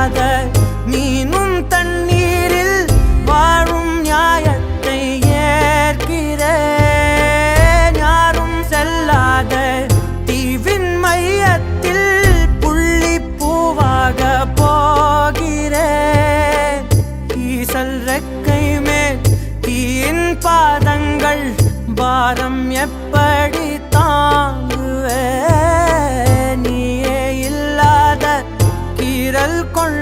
இல்லாத மீனும் தண்ணீரில் வாழும் நியாயத்தை ஏற்கிறேன். யாரும் செல்லாத தீவின் மையத்தில் புள்ளி பூவாக போகிறேன். ஈசல் ரெக்கை மேல் தீயின் பாதங்கள் பாரம் எப்படி தாங்குவே? நீயே இல்லாத கீரல் கொள்ள